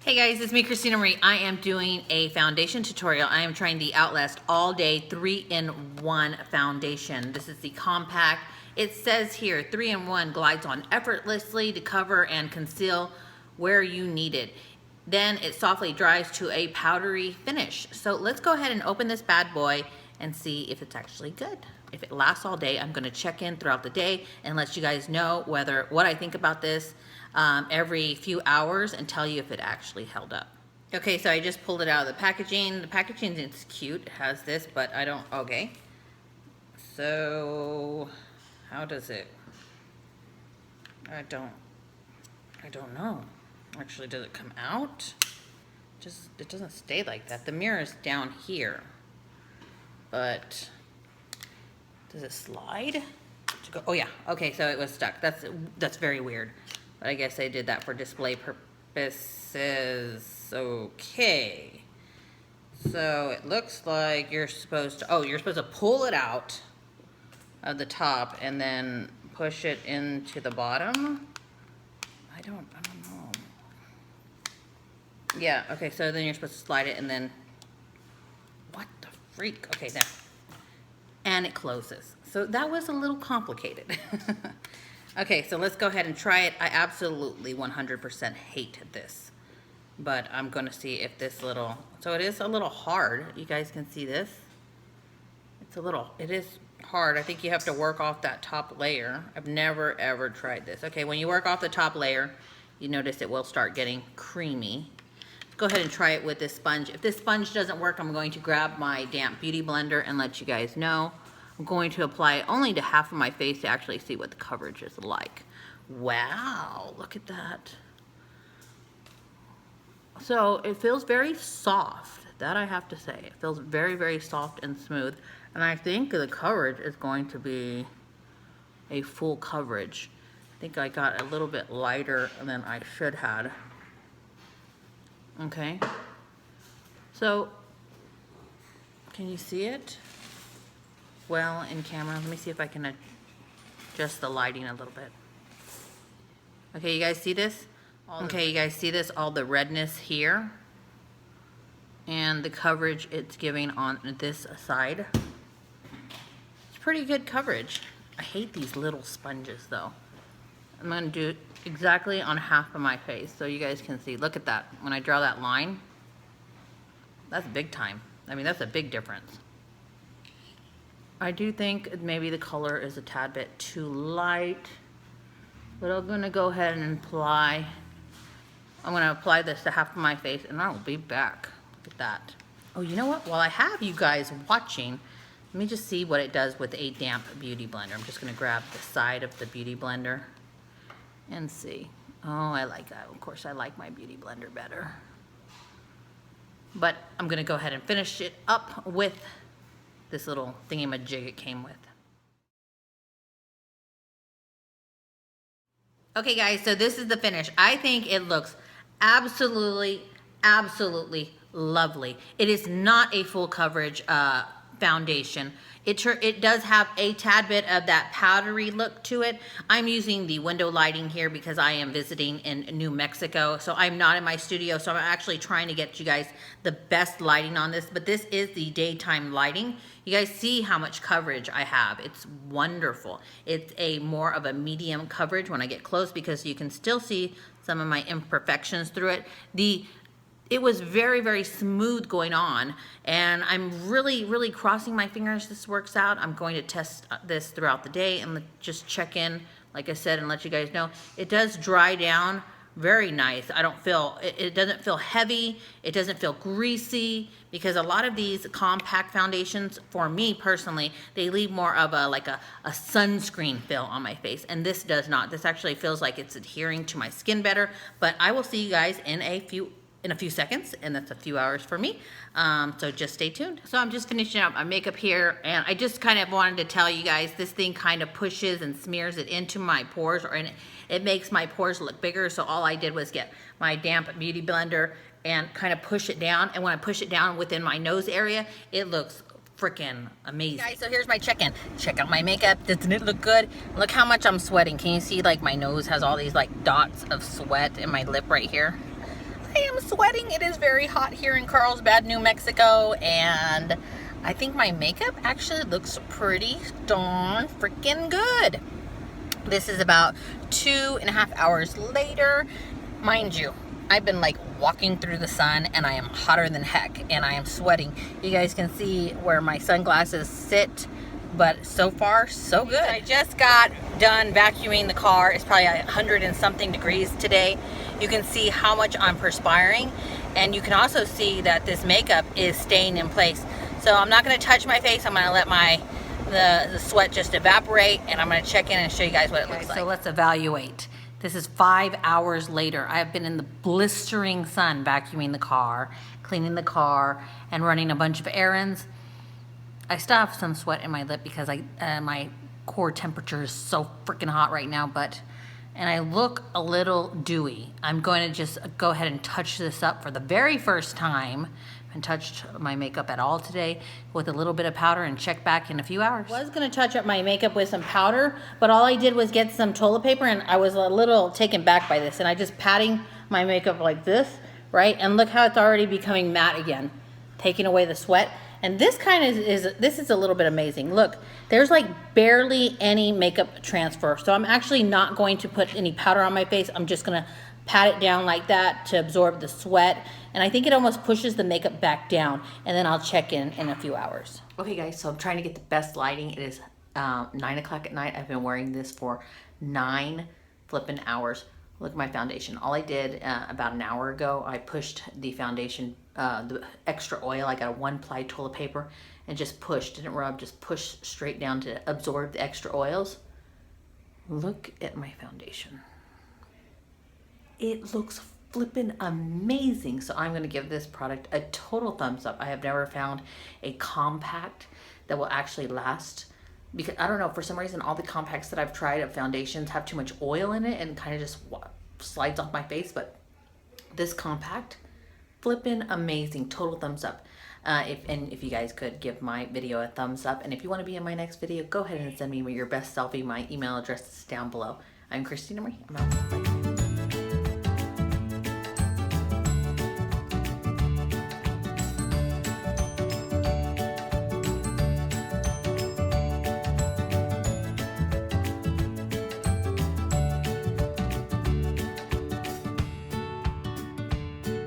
Hey guys, it's me, Christina Marie. I am doing a foundation tutorial. I am trying the Outlast All Day 3-in-1 foundation. This is the compact. It says here, 3-in-1 glides on effortlessly to cover and conceal where you need it. Then it softly dries to a powdery finish. So let's go ahead and open this bad boy and see if it's actually good. If it lasts all day, I'm gonna check in throughout the day and let you guys know what I think about this every few hours and tell you if it actually held up. Okay, so I just pulled it out of the packaging. The packaging is cute, it has this, but I don't, okay. So, how does it, I don't know. Actually, does it come out? It doesn't stay like that. The mirror is down here, but does it slide to go? Oh yeah, okay, so it was stuck. That's very weird. But I guess I did that for display purposes. Okay. So it looks like you're supposed to pull it out of the top and then push it into the bottom. I don't know. Yeah, okay, so then you're supposed to slide it and then, what the freak? Okay, there. And it closes. So that was a little complicated. Okay, so let's go ahead and try it. I absolutely 100% hate this, but I'm gonna see if this little, so it is a little hard. You guys can see this. It is hard. I think you have to work off that top layer. I've never ever tried this. Okay, when you work off the top layer, you notice it will start getting creamy. Let's go ahead and try it with this sponge. If this sponge doesn't work, I'm going to grab my damp beauty blender and let you guys know. I'm going to apply it only to half of my face to actually see what the coverage is like. Wow, look at that. So it feels very soft, that I have to say. It feels very, very soft and smooth. And I think the coverage is going to be a full coverage. I think I got a little bit lighter than I should have. Okay. So, can you see it? Well, in camera, let me see if I can adjust the lighting a little bit. Okay, you guys see this? Okay, you guys see this? All the redness here. And the coverage it's giving on this side. It's pretty good coverage. I hate these little sponges though. I'm gonna do it exactly on half of my face so you guys can see. Look at that. When I draw that line, that's big time. I mean, that's a big difference. I do think maybe the color is a tad bit too light, but I'm gonna go ahead and apply. I'm gonna apply this to half of my face and I will be back. Look at that. Oh, you know what? While I have you guys watching, let me just see what it does with a damp beauty blender. I'm just gonna grab the side of the beauty blender and see. Oh, I like that. Of course, I like my beauty blender better. But I'm gonna go ahead and finish it up with this little thingy-majig it came with. Okay guys, so this is the finish. I think it looks absolutely, absolutely lovely. It is not a full coverage foundation. It does have a tad bit of that powdery look to it. I'm using the window lighting here because I am visiting in New Mexico, so I'm not in my studio, so I'm actually trying to get you guys the best lighting on this, but this is the daytime lighting. You guys see how much coverage I have. It's wonderful. It's a more of a medium coverage when I get close because you can still see some of my imperfections through it. It was very, very smooth going on, and I'm really, really crossing my fingers this works out. I'm going to test this throughout the day and just check in, like I said, and let you guys know. It does dry down very nice. I don't feel, it doesn't feel heavy. It doesn't feel greasy, because a lot of these compact foundations, for me personally, they leave more of a sunscreen feel on my face, and this does not. This actually feels like it's adhering to my skin better, but I will see you guys in a few seconds, and that's a few hours for me, so just stay tuned. So I'm just finishing up my makeup here, and I just kind of wanted to tell you guys, this thing kind of pushes and smears it into my pores, and it makes my pores look bigger, so all I did was get my damp beauty blender and kind of push it down, and when I push it down within my nose area, it looks freaking amazing. Guys, so here's my check-in. Check out my makeup. Doesn't it look good? Look how much I'm sweating. Can you see, like, my nose has all these like dots of sweat in my lip right here? I am sweating. It is very hot here in Carlsbad, New Mexico, and I think my makeup actually looks pretty darn freaking good. This is about 2.5 hours later. Mind you, I've been like walking through the sun and I am hotter than heck and I am sweating. You guys can see where my sunglasses sit, but so far so good. I just got done vacuuming the car. It's probably 100 and something degrees today. You can see how much I'm perspiring, and you can also see that this makeup is staying in place. So I'm not going to touch my face. I'm going to let the sweat just evaporate, and I'm going to check in and show you guys what it looks like. So let's evaluate. This is 5 hours later. I have been in the blistering sun vacuuming the car, cleaning the car, and running a bunch of errands. I still have some sweat in my lip because my core temperature is so freaking hot right now, and I look a little dewy. I'm going to just go ahead and touch this up for the very first time. I haven't touched my makeup at all today with a little bit of powder and check back in a few hours. I was going to touch up my makeup with some powder, but all I did was get some toilet paper, and I was a little taken back by this, and I just patting my makeup like this, right? And look how it's already becoming matte again, taking away the sweat. And this kind of this is a little bit amazing. Look, there's like barely any makeup transfer. So I'm actually not going to put any powder on my face. I'm just gonna pat it down like that to absorb the sweat. And I think it almost pushes the makeup back down. And then I'll check in a few hours. Okay guys, so I'm trying to get the best lighting. It is 9 o'clock at night. I've been wearing this for 9 flipping hours. Look at my foundation. All I did about an hour ago, I pushed the foundation, the extra oil. I got a 1-ply toilet paper and just pushed, didn't rub, just pushed straight down to absorb the extra oils. Look at my foundation. It looks flippin' amazing. So I'm gonna give this product a total thumbs up. I have never found a compact that will actually last, because I don't know, for some reason all the compacts that I've tried of foundations have too much oil in it and kind of just slides off my face. But this compact, flippin' amazing, total thumbs up. If you guys could give my video a thumbs up, and if you want to be in my next video, go ahead and send me your best selfie. My email address is down below. I'm Christina Marie. I'm out. Bye.